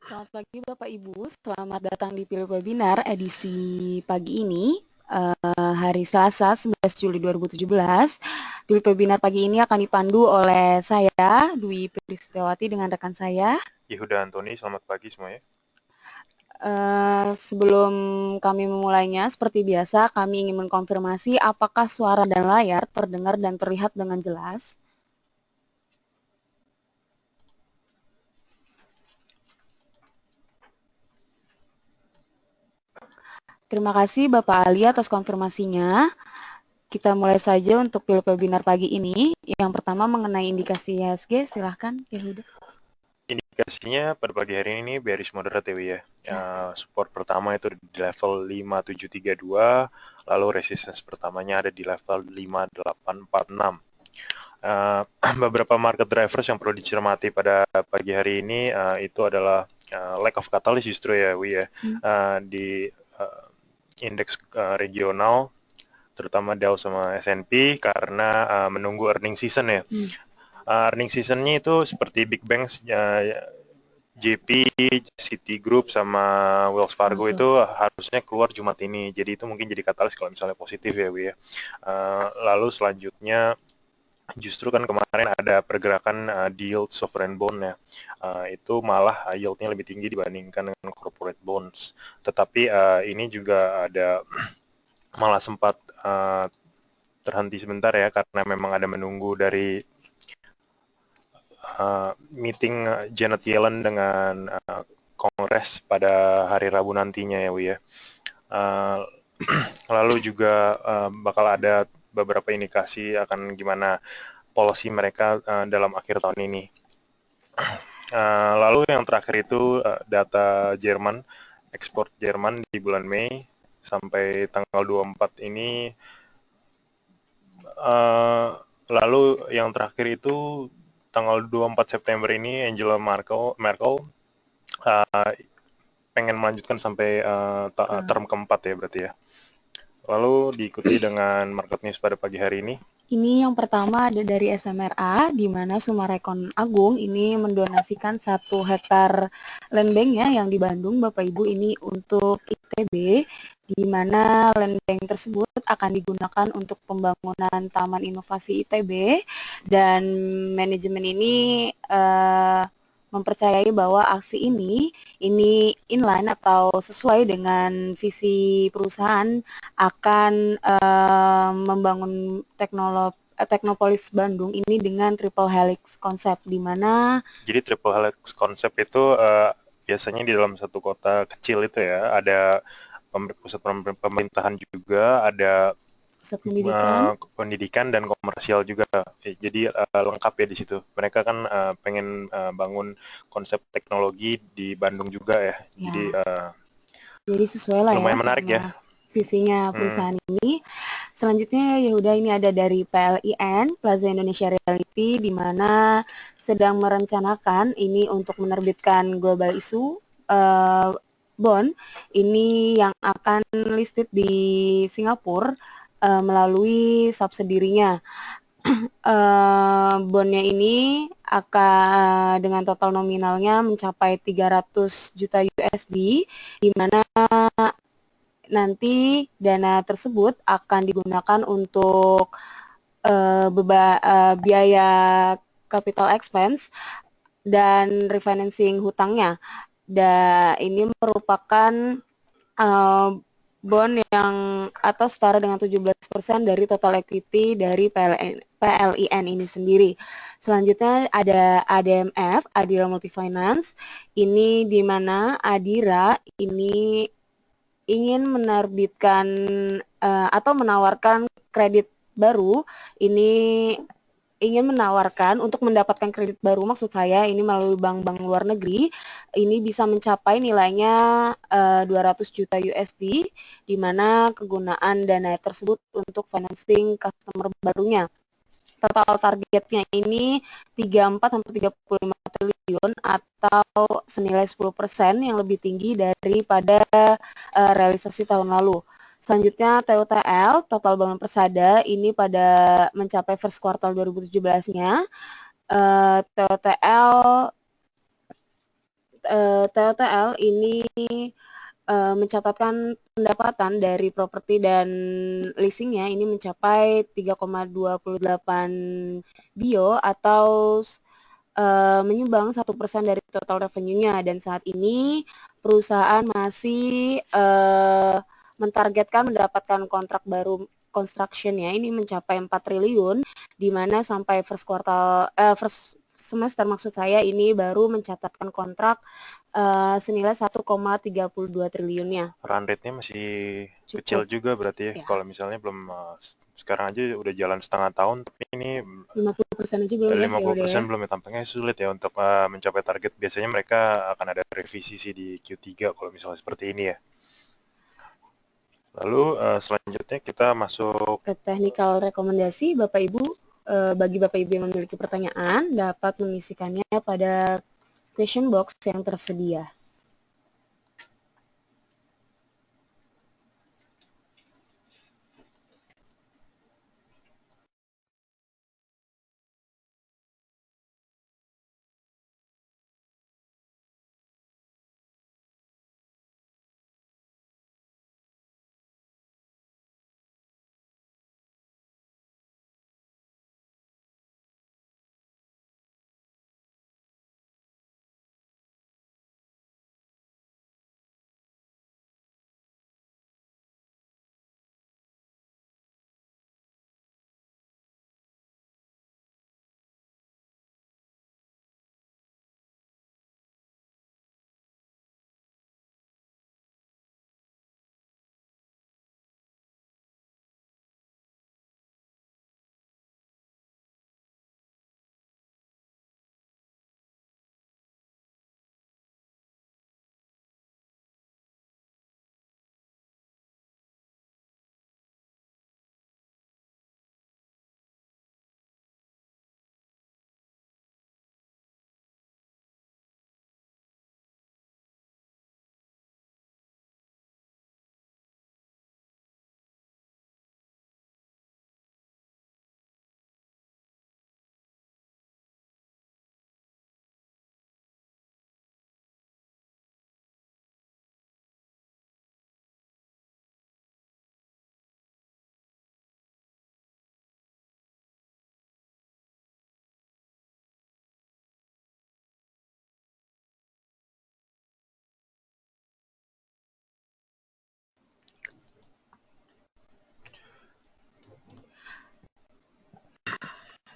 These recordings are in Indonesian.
Selamat pagi Bapak Ibu, selamat datang di Pilih Webinar edisi pagi ini, hari Selasa 11 Juli 2017. Pilih Webinar pagi ini akan dipandu oleh saya, Dwi Pristiawati, dengan rekan saya. Yehuda Antoni, selamat pagi semuanya. Sebelum kami memulainya, seperti biasa kami ingin mengkonfirmasi apakah suara dan layar terdengar dan terlihat dengan jelas. Terima kasih Bapak Ali atas konfirmasinya. Kita mulai saja untuk pilih webinar pagi ini. Yang pertama mengenai indikasi IHSG, silahkan Yehuda. Indikasinya pada pagi hari ini bearish moderate ya. Support pertama itu di level 5732, lalu resistance pertamanya ada di level 5846. Beberapa market drivers yang perlu dicermati pada pagi hari ini itu adalah lack of catalyst justru ya, di indeks regional, terutama Dow sama S&P karena menunggu earning season ya. Earning seasonnya itu seperti Big Banks, JP, Citigroup sama Wells Fargo itu harusnya keluar Jumat ini. Jadi itu mungkin jadi katalis kalau misalnya positif ya, ya. Lalu selanjutnya justru kan kemarin ada pergerakan yield sovereign bond ya. Itu malah yieldnya lebih tinggi dibandingkan dengan corporate bonds. Tetapi ini juga ada malah sempat terhenti sebentar ya karena memang ada menunggu dari meeting Janet Yellen dengan Kongres pada hari Rabu nantinya ya, ya. Lalu juga bakal ada beberapa indikasi akan gimana policy mereka dalam akhir tahun ini. Lalu yang terakhir itu data Jerman, ekspor Jerman di bulan Mei sampai tanggal 24 ini. Lalu yang terakhir itu tanggal 24 September ini Angela Merkel pengen melanjutkan sampai term keempat ya berarti ya. Lalu diikuti dengan market news pada pagi hari ini. Ini yang pertama ada dari SMRA, di mana Sumarekon Agung ini mendonasikan 1 hektar land bank-nya yang di Bandung, Bapak Ibu, ini untuk ITB, di mana land bank tersebut akan digunakan untuk pembangunan Taman Inovasi ITB, dan manajemen ini mempercayai bahwa aksi ini inline atau sesuai dengan visi perusahaan akan membangun Teknopolis Bandung ini dengan triple helix konsep, di mana jadi triple helix konsep itu biasanya di dalam satu kota kecil itu ya ada pusat pemerintahan juga, ada pusat pendidikan dan komersial juga. Jadi lengkap ya di situ. Mereka kan pengen bangun konsep teknologi di Bandung juga ya. Jadi sesuai lah lumayan ya menarik sama ya visinya perusahaan ini. Selanjutnya Yehuda, ini ada dari PLIN, Plaza Indonesia Realty, di mana sedang merencanakan ini untuk menerbitkan global issue bond ini yang akan listed di Singapura melalui subsidiarinya. Bondnya ini akan dengan total nominalnya mencapai 300 juta USD, di mana nanti dana tersebut akan digunakan untuk biaya capital expense dan refinancing hutangnya. Dan ini merupakan bond yang atau setara dengan 17% dari total equity dari PLIN ini sendiri. Selanjutnya ada ADMF, Adira Multifinance. Ini di mana Adira ini ingin menerbitkan atau menawarkan kredit baru. Ini ingin menawarkan untuk mendapatkan kredit baru, maksud saya ini melalui bank-bank luar negeri, ini bisa mencapai nilainya 200 juta USD, di mana kegunaan dana tersebut untuk financing customer barunya. Total targetnya ini 34-35 triliun atau senilai 10% yang lebih tinggi daripada realisasi tahun lalu. Selanjutnya TUTL, total bangun persada, ini pada mencapai first quartal 2017-nya. TUTL TLTL ini mencatatkan pendapatan dari properti dan leasingnya ini mencapai 3,28 bio atau menyumbang 1% dari total revenue-nya, dan saat ini perusahaan masih mentargetkan mendapatkan kontrak baru construction-nya ini mencapai 4 triliun, di mana sampai first semester maksud saya ini baru mencatatkan kontrak senilai 1,32 triliunnya. Run rate-nya masih kecil Cukup. juga berarti ya. Ya. Kalau misalnya belum sekarang aja udah jalan setengah tahun, tapi ini 50% aja belum ya. 50% belum ya, tampaknya sulit ya untuk mencapai target. Biasanya mereka akan ada revisi sih di Q3 kalau misalnya seperti ini ya. Lalu selanjutnya kita masuk ke technical rekomendasi. Bapak Ibu, bagi Bapak Ibu yang memiliki pertanyaan dapat mengisikannya pada question box yang tersedia.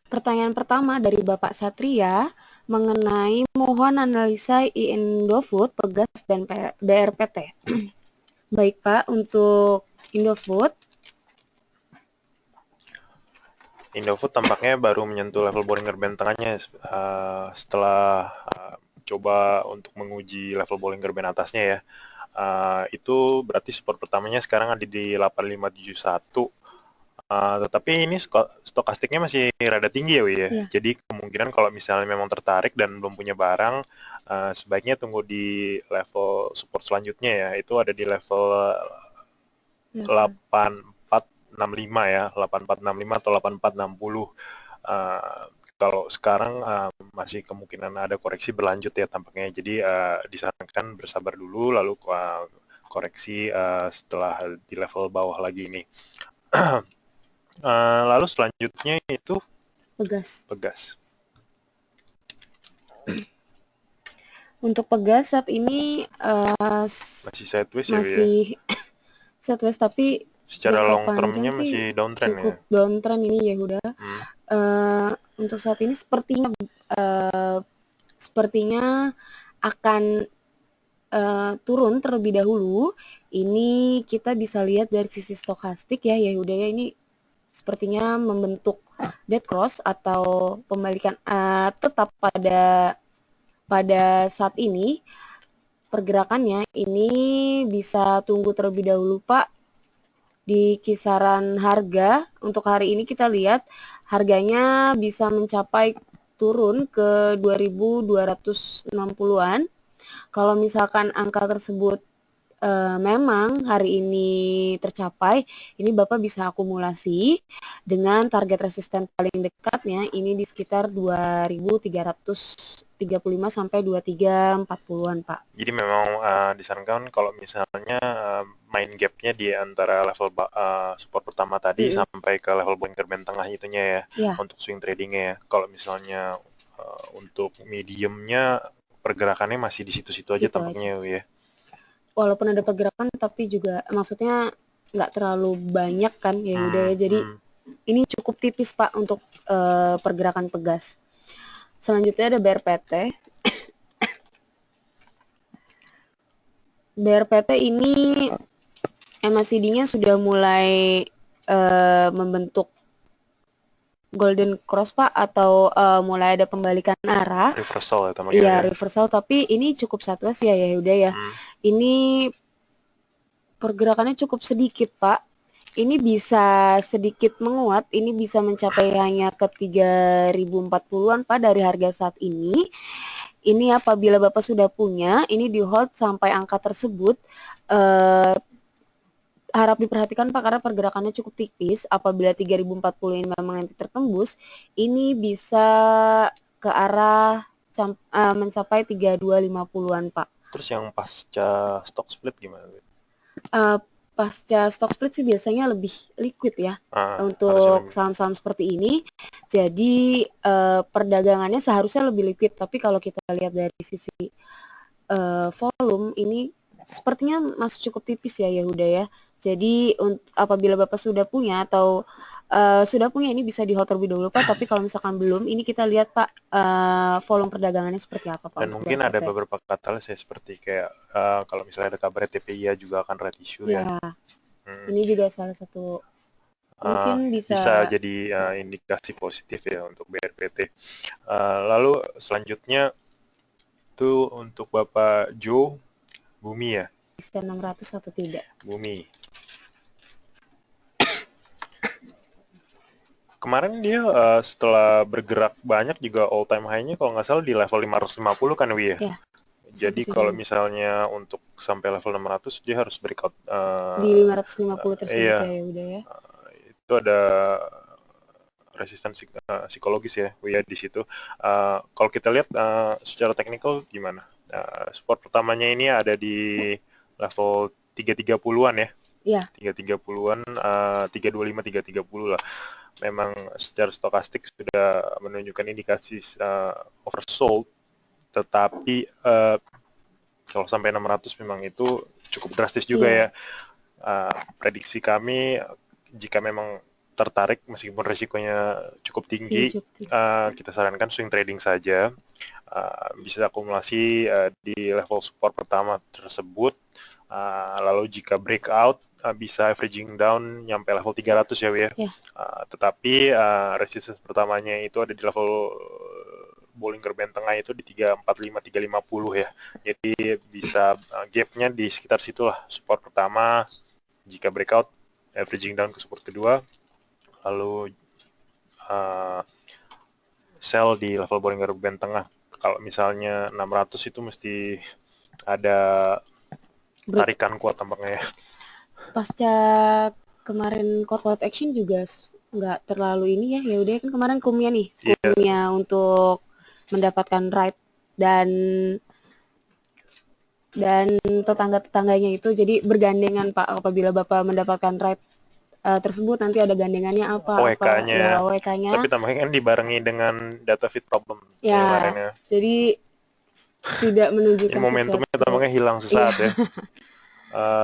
Pertanyaan pertama dari Bapak Satria mengenai mohon analisa Indofood, Pegas, dan BRPT. Baik Pak, untuk Indofood tampaknya baru menyentuh level Bollinger Band tengahnya setelah coba untuk menguji level Bollinger Band atasnya ya. Itu berarti support pertamanya sekarang ada di 8571. Tetapi ini stokastiknya masih rada tinggi ya, Wi ya. Ya. Jadi kemungkinan kalau misalnya memang tertarik dan belum punya barang, sebaiknya tunggu di level support selanjutnya ya. Itu ada di level 8465 ya, 8465 atau 8460. Kalau sekarang masih kemungkinan ada koreksi berlanjut ya tampaknya. Jadi disarankan bersabar dulu, lalu koreksi setelah di level bawah lagi ini. Lalu selanjutnya itu Pegas. Untuk Pegas saat ini masih sideways ya, masih sideways, tapi secara jangka long panjang termnya sih masih downtrend cukup ya. downtrend ini ya Huda. Untuk saat ini sepertinya akan turun terlebih dahulu. Ini kita bisa lihat dari sisi stokastik ya Yehuda ya, ini sepertinya membentuk dead cross atau pembalikan tetap pada saat ini pergerakannya. Ini bisa tunggu terlebih dahulu Pak di kisaran harga. Untuk hari ini kita lihat harganya bisa mencapai turun ke 2260-an. Kalau misalkan angka tersebut memang hari ini tercapai, ini Bapak bisa akumulasi dengan target resisten paling dekatnya ini di sekitar 2.335 sampai 2.340-an, Pak. Jadi memang disarankan kalau misalnya main gapnya di antara level support pertama tadi sampai ke level bunker band tengah itunya ya, Ya, untuk swing tradingnya ya. Kalau misalnya untuk mediumnya pergerakannya masih di situ-situ aja situ tampaknya aja. ya. Walaupun ada pergerakan tapi juga maksudnya nggak terlalu banyak kan ya udah ya. Jadi ini cukup tipis Pak untuk pergerakan pegas. Selanjutnya ada BRPT. BRPT ini MACD-nya sudah mulai membentuk golden cross Pak atau mulai ada pembalikan arah. Reversal ya tampaknya Iya, ya. reversal tapi ini cukup satu ya udah ya. Ini pergerakannya cukup sedikit Pak. Ini bisa sedikit menguat, ini bisa mencapai hanya ke 3.040-an Pak dari harga saat ini. Ini apabila Bapak sudah punya, ini di hold sampai angka tersebut. Harap diperhatikan Pak karena pergerakannya cukup tipis. Apabila 3.040 ini memang nanti tertembus, ini bisa ke arah mencapai 3.250-an Pak. Terus yang pasca stock split gimana? Pasca stock split sih biasanya lebih liquid ya harusnya untuk saham-saham seperti ini. Jadi perdagangannya seharusnya lebih liquid. Tapi kalau kita lihat dari sisi volume ini sepertinya masih cukup tipis ya Yahuda ya. Jadi apabila Bapak sudah punya atau sudah punya ini bisa di hold terlebih dahulu Pak. Tapi kalau misalkan belum, ini kita lihat Pak volume perdagangannya seperti apa Pak. Dan mungkin ada beberapa katalis ya seperti kayak kalau misalnya ada kabar TPI juga akan red issue ya. Ini juga salah satu mungkin bisa jadi indikasi positif ya untuk BRPT. Lalu selanjutnya itu untuk Bapak Joe, Bumi ya? Bisa 600 atau tidak? Bumi. Kemarin dia setelah bergerak banyak juga all time high-nya kalau nggak salah di level 550 kan Wi ya? Ya. Jadi kalau misalnya untuk sampai level 600 dia harus breakout di 550 tersebut iya, ya udah ya. Itu ada resistensi psikologis ya Wia di situ. Kalau kita lihat secara teknikal gimana? Support pertamanya ini ada di level 330-an ya. Iya. 330-an, 325, 330 lah. Memang secara stokastik sudah menunjukkan indikasi oversold, tetapi kalau sampai 600 memang itu cukup drastis juga ya. Prediksi kami jika memang tertarik meskipun risikonya cukup tinggi, kita sarankan swing trading saja. Bisa akumulasi di level support pertama tersebut. Lalu jika breakout bisa averaging down nyampe level 300 ya, Wi. Tetapi resistance pertamanya itu ada di level Bollinger Band tengah itu di 345 350 ya. Jadi bisa gapnya di sekitar situlah support pertama. Jika breakout averaging down ke support kedua, lalu sell di level Bollinger Band tengah. Kalau misalnya 600 itu mesti ada tarikan kuat tampaknya ya. Pasca kemarin corporate action juga nggak terlalu ini ya. Ya udah kan kemarin kumnya nih, kumnya untuk mendapatkan right dan tetangga-tetangganya itu jadi bergandengan Pak apabila Bapak mendapatkan right tersebut nanti ada gandengannya apa OEK-nya. OEK-nya. Tapi tampaknya kan dibarengi dengan data feed problem ya. Jadi tidak menunjukkan momentumnya tampaknya hilang sesaat ya.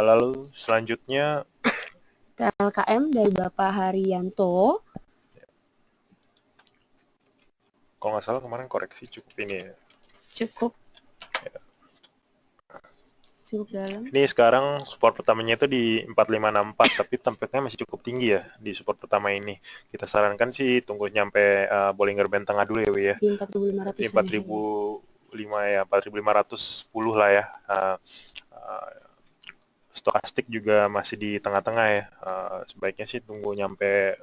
Lalu selanjutnya LKM dari Bapak Haryanto. Kalau nggak salah kemarin koreksi cukup ini ya. Cukup dalam. Ini sekarang support pertamanya itu di 4564, tapi tampaknya masih cukup tinggi ya di support pertama ini. Kita sarankan sih tunggu nyampe Bollinger Band tengah dulu ya, Wi ya. Di 4.500. Di 4.005 ya, 4.510 lah ya. Stokastik juga masih di tengah-tengah ya. Sebaiknya sih tunggu nyampe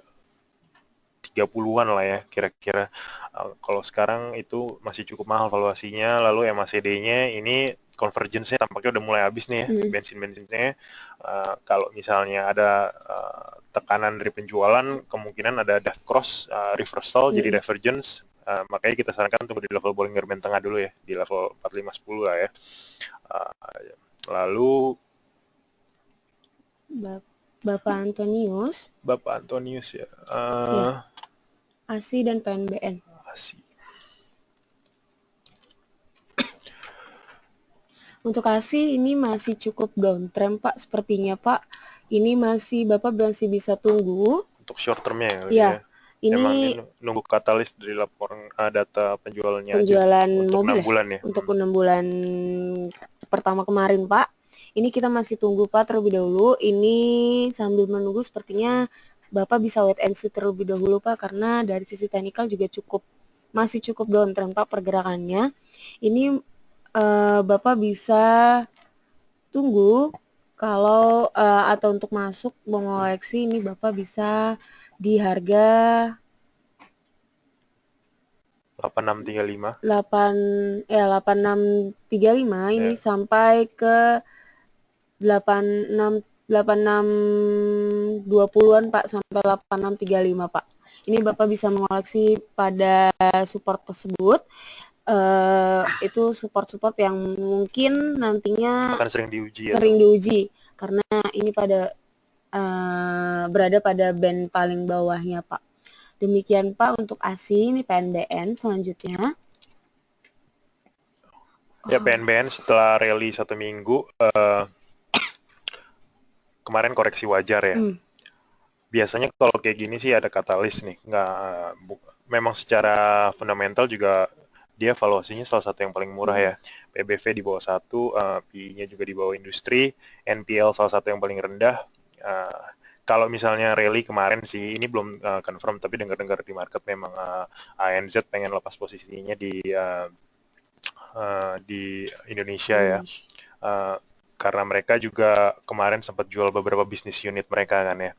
30-an lah ya kira-kira. Kalau sekarang itu masih cukup mahal valuasinya. Lalu MACD-nya ini convergence-nya tampaknya udah mulai habis nih ya, Hmm. bensin-bensinnya. Kalau misalnya ada tekanan dari penjualan, kemungkinan ada death cross, reversal jadi divergence. Makanya kita sarankan tunggu di level Bollinger Band tengah dulu ya, di level 4510 lah ya. Lalu Bapak Antonius ya, ya, ASI dan PNBN. ASI. Untuk ASI ini masih cukup downtrend Pak, sepertinya Pak. Ini Bapak masih bisa tunggu. Untuk short termnya ya. Ya, Emang ini nunggu katalis dari laporan data penjualannya penjualan aja untuk mobil 6 bulan ya. Untuk 6 bulan pertama kemarin Pak. Ini kita masih tunggu Pak terlebih dahulu. Ini sambil menunggu sepertinya Bapak bisa wait and see terlebih dahulu Pak, karena dari sisi teknikal juga masih cukup downtrend Pak pergerakannya. Ini Bapak bisa tunggu kalau atau untuk masuk mengoleksi ini Bapak bisa di harga 8635. 8635 ini sampai ke 8620-an Pak, sampai 8635 Pak. Ini Bapak bisa mengoleksi pada support tersebut. Itu support-support yang mungkin nantinya akan sering diuji karena ini berada pada band paling bawahnya Pak. Demikian Pak untuk ASI. Ini PNBN selanjutnya. Ya, PNBN setelah rally 1 minggu kemarin koreksi wajar ya. Biasanya kalau kayak gini sih ada katalis nih, memang secara fundamental juga dia valuasinya salah satu yang paling murah ya. PBV di bawah 1, PI-nya juga di bawah industri, NPL salah satu yang paling rendah. Kalau misalnya rally kemarin sih, ini belum confirm, tapi dengar-dengar di market memang ANZ pengen lepas posisinya di Indonesia ya. Karena mereka juga kemarin sempat jual beberapa bisnis unit mereka kan ya.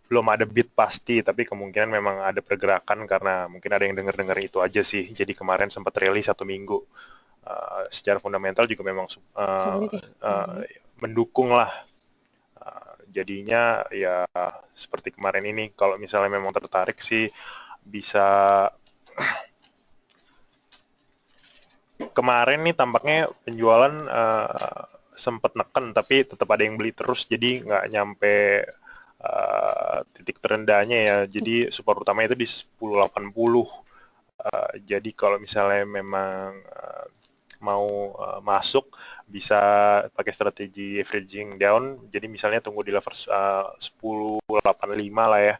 Belum ada bid pasti, tapi kemungkinan memang ada pergerakan karena mungkin ada yang dengar-dengar itu aja sih. Jadi kemarin sempat rally 1 minggu. Secara fundamental juga memang mendukung lah. Jadinya ya seperti kemarin ini, kalau misalnya memang tertarik sih bisa. Kemarin nih tampaknya penjualan sempat neken, tapi tetap ada yang beli terus, jadi nggak nyampe titik terendahnya ya. Jadi support utama itu di 1080. Jadi kalau misalnya memang mau masuk, bisa pakai strategi averaging down. Jadi misalnya tunggu di level 1085 lah ya,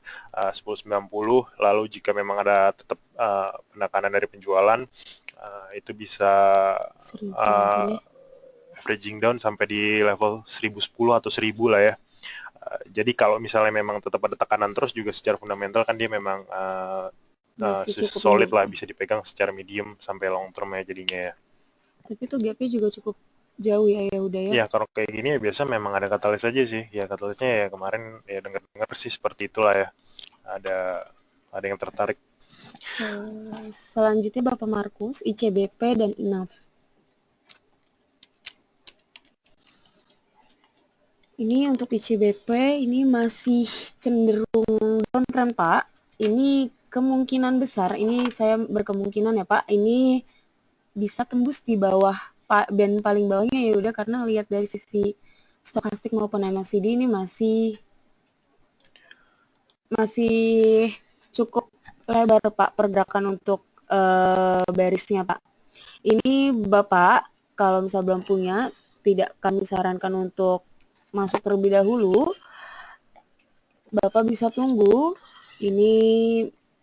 1090. Lalu jika memang ada tetap penekanan dari penjualan, itu bisa averaging down sampai di level 1010 atau 1000 lah ya. Jadi kalau misalnya memang tetap ada tekanan terus, juga secara fundamental kan dia memang solid lah, bisa dipegang secara medium sampai long term ya jadinya ya. Tapi itu gapnya juga cukup jauh ya udah ya. Ya kalau kayak gini ya biasa memang ada katalis aja sih. Ya katalisnya ya kemarin ya dengar-dengar sih seperti itulah ya. Ada yang tertarik. Selanjutnya Bapak Markus, ICBP dan INAF. Ini untuk ICBP ini masih cenderung downtrend Pak. Ini kemungkinan besar, ini saya berkemungkinan ya Pak, ini bisa tembus di bawah band paling bawahnya ya udah, karena lihat dari sisi stokastik maupun MACD ini masih cukup lebar Pak pergerakan untuk bearisnya Pak. Ini Bapak kalau misalnya belum punya, tidak kami sarankan untuk masuk terlebih dahulu. Bapak bisa tunggu. Ini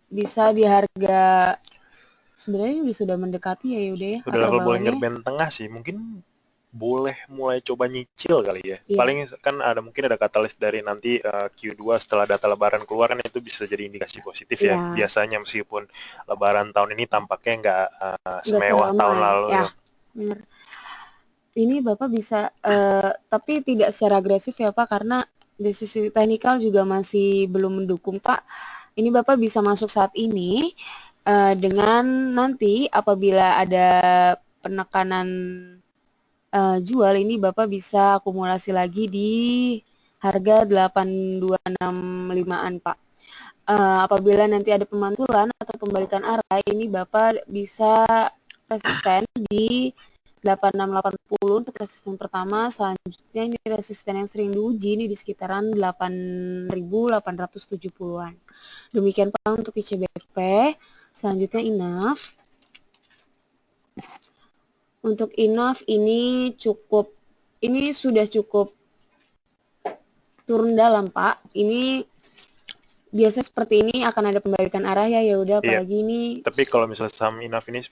bisa di harga, sebenarnya sudah mendekati ya udah ya. Udah level Bollinger Band tengah sih, mungkin boleh mulai coba nyicil kali ya. Iya. Paling kan mungkin ada katalis dari nanti Q2 setelah data lebaran keluar, kan itu bisa jadi indikasi positif ya. Biasanya meskipun lebaran tahun ini tampaknya nggak semewah tahun lalu ya. Benar. Ini Bapak bisa, tapi tidak secara agresif ya Pak, karena dari sisi teknikal juga masih belum mendukung Pak. Ini Bapak bisa masuk saat ini dengan nanti apabila ada penekanan jual, ini Bapak bisa akumulasi lagi di harga 8265-an, Pak. Apabila nanti ada pemantulan atau pembalikan arah, ini Bapak bisa resisten di 8680 untuk resisten pertama. Selanjutnya ini resisten yang sering diuji ini di sekitaran 8870-an. Demikian Pak untuk ICBP. Selanjutnya INAF. Untuk INAF ini sudah cukup turun dalam Pak. Ini biasa seperti ini akan ada pembalikan arah ya udah Iya. apalagi ini. Tapi kalau misalnya saham INAF ini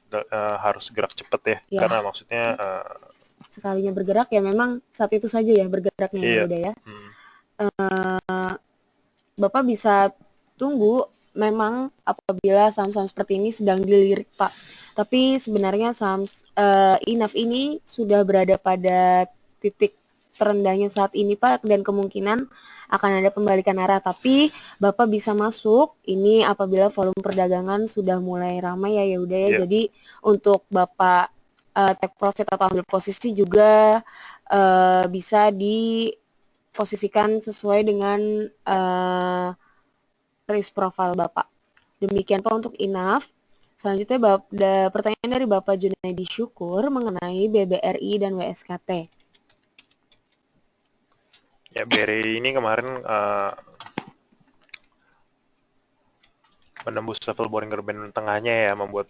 harus gerak cepat ya, karena maksudnya sekalinya bergerak ya memang saat itu saja ya bergeraknya ya udah ya. Bapak bisa tunggu memang apabila saham-saham seperti ini sedang dilirik Pak. Tapi sebenarnya saham INAF ini sudah berada pada titik terendahnya saat ini Pak, dan kemungkinan akan ada pembalikan arah, tapi Bapak bisa masuk ini apabila volume perdagangan sudah mulai ramai ya udah ya. Jadi untuk Bapak take profit atau ambil posisi juga bisa diposisikan sesuai dengan risk profile Bapak. Demikian Pak untuk INAF. Selanjutnya pertanyaan dari Bapak Junaidi Syukur mengenai BBRI dan WSKT. Ya, BRI ini kemarin menembus level Bollinger Band tengahnya ya, membuat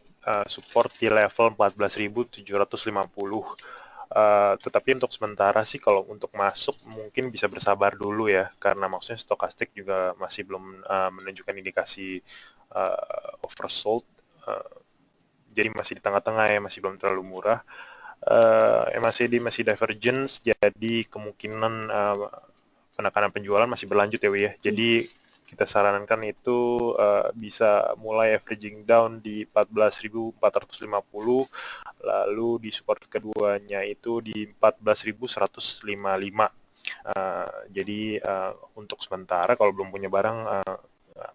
support di level 14.750. Tetapi untuk sementara sih kalau untuk masuk mungkin bisa bersabar dulu ya, karena maksudnya stokastik juga masih belum menunjukkan indikasi oversold, jadi masih di tengah-tengah ya, masih belum terlalu murah. MACD masih divergence, jadi kemungkinan penekanan penjualan masih berlanjut ya Wi ya. Jadi kita sarankan itu bisa mulai averaging down di 14.450, lalu di support keduanya itu di 14.155. Jadi untuk sementara kalau belum punya barang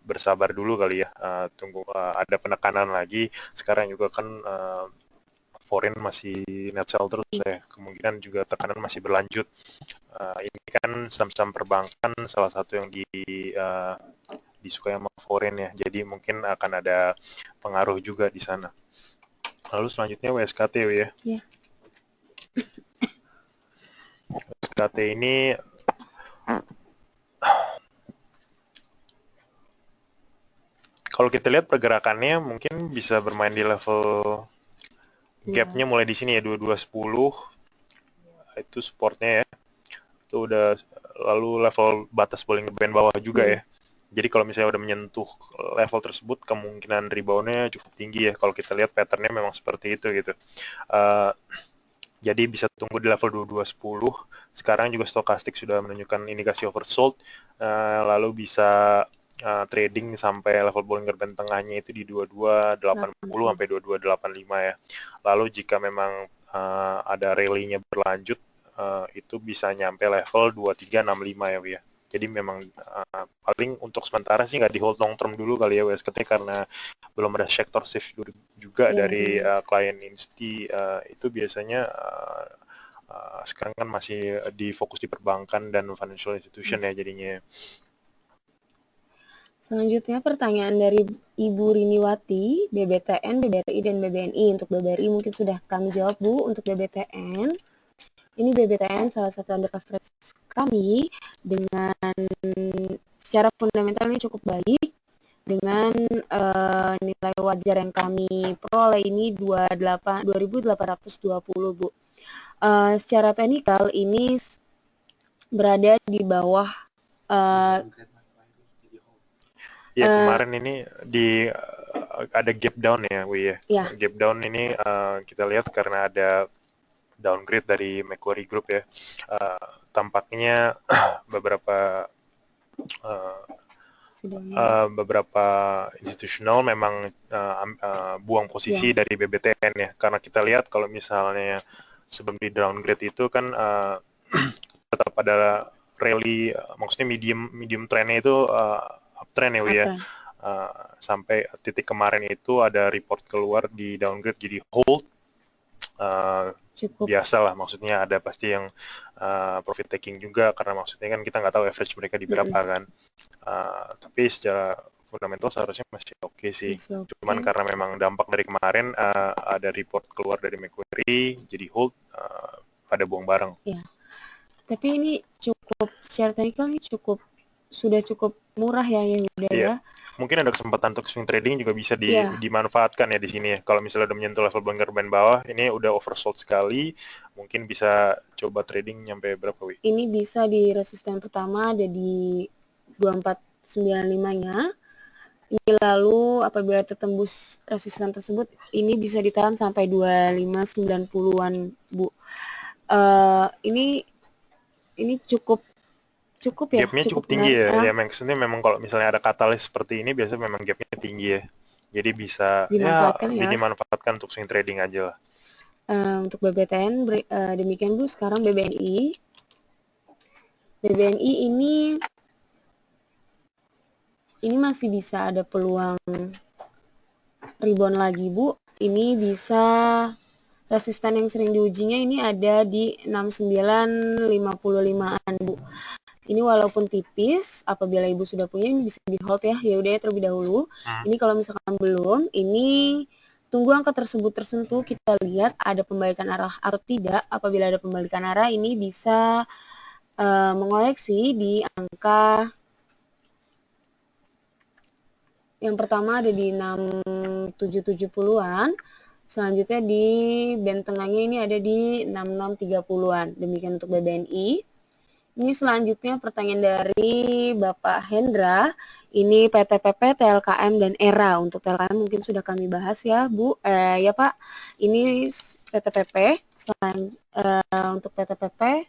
bersabar dulu kali ya, tunggu ada penekanan lagi. Sekarang juga kan foreign masih net sell terus ya, kemungkinan juga tekanan masih berlanjut. Ini kan saham-saham perbankan salah satu yang disukai sama foreign ya, jadi mungkin akan ada pengaruh juga di sana. Lalu selanjutnya WSKT ya. Yeah. WSKT ini kalau kita lihat pergerakannya mungkin bisa bermain di level gapnya mulai di sini ya, 2210 itu supportnya ya, itu udah, lalu level batas Bollinger Band bawah juga ya. Jadi kalau misalnya udah menyentuh level tersebut, kemungkinan reboundnya cukup tinggi ya, kalau kita lihat patternnya memang seperti itu gitu. Jadi bisa tunggu di level 2210. Sekarang juga stokastik sudah menunjukkan indikasi oversold, lalu bisa trading sampai level Bollinger Band tengahnya itu di 2280 sampai 2285 ya. Lalu jika memang ada rally-nya berlanjut, itu bisa nyampe level 2365 ya Wi ya. Jadi memang paling untuk sementara sih nggak di hold long term dulu kali ya WSKT, karena belum ada sector shift juga dari klien insti. Itu biasanya sekarang kan masih difokus di perbankan dan financial institution ya jadinya. Selanjutnya pertanyaan dari Ibu Riniwati, BBTN, BBRI, dan BBNI. Untuk BBRI mungkin sudah kami jawab Bu. Untuk BBTN, ini BBTN salah satu under coverage kami dengan secara fundamental ini cukup baik, dengan nilai wajar yang kami peroleh ini 2.820 Bu. Secara teknikal ini berada di bawah ya kemarin ini ada gap down ya Wi ya. Gap down ini kita lihat karena ada downgrade dari Macquarie Group ya. Tampaknya beberapa institusional memang buang posisi dari BBTN ya, karena kita lihat kalau misalnya sebelum di downgrade itu kan tetap ada rally, maksudnya medium trendnya itu uptrend ya Wi ya. Sampai titik kemarin itu ada report keluar di downgrade jadi hold, Cukup. biasa lah, maksudnya ada pasti yang profit taking juga, karena maksudnya kan kita nggak tahu average mereka di berapa kan. Tapi secara fundamental seharusnya masih oke sih. Masih Cuman oke. karena memang dampak dari kemarin ada report keluar dari Macquarie, jadi hold pada buang bareng. Ya. Tapi ini cukup secara technical ini sudah cukup murah ya udah Iya. ya. Mungkin ada kesempatan untuk swing trading juga bisa Iya. dimanfaatkan ya di sini ya. Kalau misalnya udah menyentuh level Bollinger Band bawah, ini udah oversold sekali, mungkin bisa coba trading nyampe berapa, Wi? Ini bisa di resisten pertama ada di 2495-nya. Ini lalu apabila tertembus resisten tersebut, ini bisa ditahan sampai 2590-an, Bu. Ini cukup ya, Gapnya cukup tinggi menarik. ya. Ya maksudnya memang kalau misalnya ada katalis seperti ini, biasanya memang gapnya tinggi ya. Jadi bisa ya Dimanfaatkan ya. dimanfaatkan untuk swing trading aja lah. Untuk BBTN demikian Bu. Sekarang BBNI. BBNI ini masih bisa ada peluang rebound lagi Bu. Ini bisa resisten yang sering diujinya ini ada di 6955-an Bu. Ini walaupun tipis, apabila Ibu sudah punya ini bisa di hold ya. Ya udah ya terlebih dahulu. Ini kalau misalkan belum, ini tunggu angka tersebut tersentuh, kita lihat ada pembalikan arah atau tidak. Apabila ada pembalikan arah, ini bisa mengoreksi di angka yang pertama ada di 6770-an. Selanjutnya di band tengahnya ini ada di 6630-an. Demikian untuk BBNI. Ini selanjutnya pertanyaan dari Bapak Hendra. Ini PTPP, TLKM, dan ERA. Untuk TLKM mungkin sudah kami bahas ya, Bu. Ya Pak, ini PTPP. Selain untuk PTPP.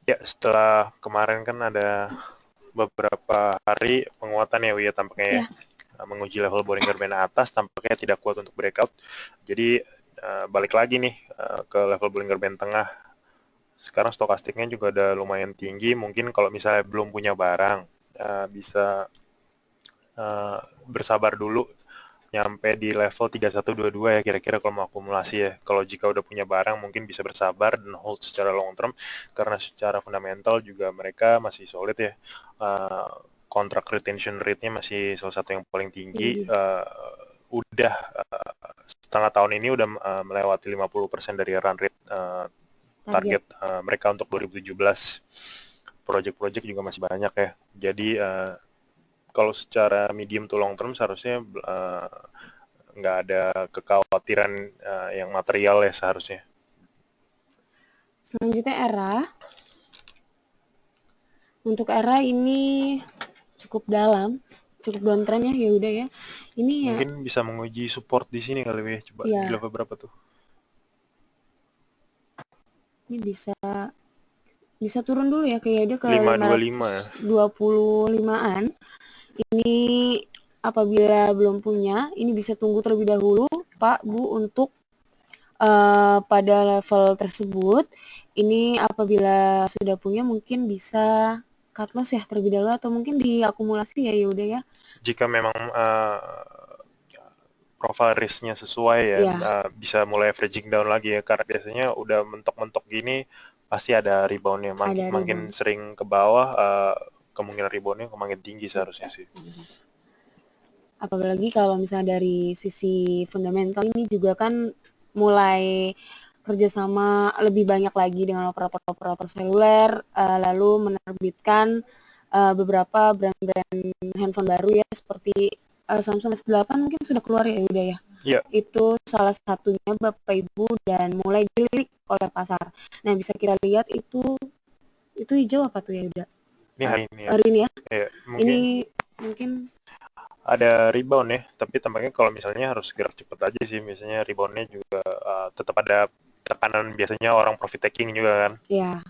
Ya, setelah kemarin kan ada beberapa hari penguatan ya, Wia, tampaknya ya. Menguji level Bollinger Band atas, tampaknya tidak kuat untuk breakout. Jadi balik lagi nih ke level Bollinger Band tengah. Sekarang stokastiknya juga udah lumayan tinggi. Mungkin kalau misalnya belum punya barang, bisa bersabar dulu nyampe di level 3122 ya kira-kira kalau mau akumulasi ya. Kalau jika udah punya barang mungkin bisa bersabar dan hold secara long term, karena secara fundamental juga mereka masih solid ya. Kontrak retention rate-nya masih salah satu yang paling tinggi. Udah setengah tahun ini udah melewati 50% dari run rate target mereka untuk 2017. Project-project juga masih banyak ya. Jadi kalau secara medium to long term seharusnya nggak ada kekhawatiran yang material ya seharusnya. Selanjutnya ERA. Untuk ERA ini cukup dalam, cukup downtrend ya udah ya. Ini mungkin bisa menguji support di sini kali ya. Coba di level berapa tuh? Ini bisa turun dulu ya kayaknya ke 525-an. Ini apabila belum punya, ini bisa tunggu terlebih dahulu Pak Bu untuk pada level tersebut. Ini apabila sudah punya mungkin bisa cut loss ya terlebih dahulu atau mungkin diakumulasi ya udah ya. Jika memang profile risk-nya sesuai ya, bisa mulai averaging down lagi ya, karena biasanya udah mentok-mentok gini pasti ada rebound-nya. Makin sering ke bawah, kemungkinan rebound-nya makin tinggi seharusnya sih. Apalagi kalau misalnya dari sisi fundamental ini juga kan mulai kerjasama lebih banyak lagi dengan operator-operator seluler, lalu menerbitkan beberapa brand-brand handphone baru ya, seperti Samsung S8 mungkin sudah keluar ya udah ya. Yeah. Itu salah satunya Bapak Ibu dan mulai dilirik oleh pasar. Nah bisa kita lihat itu hijau apa tuh ya udah? Ini hari ini ya. Hari ini ya. Ini mungkin ada rebound ya, tapi tampaknya kalau misalnya harus gerak cepat aja sih. Biasanya reboundnya juga tetap ada tekanan, biasanya orang profit taking juga kan. Ya.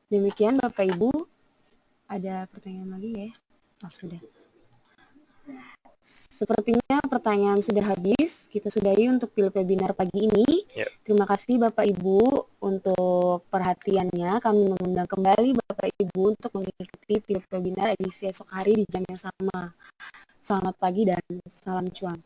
Demikian Bapak Ibu. Ada pertanyaan lagi ya? Sudah. Sepertinya pertanyaan sudah habis. Kita sudahi untuk webinar pagi ini. Terima kasih Bapak Ibu untuk perhatiannya. Kami mengundang kembali Bapak Ibu untuk mengikuti webinar edisi esok hari di jam yang sama. Selamat pagi dan salam cuan.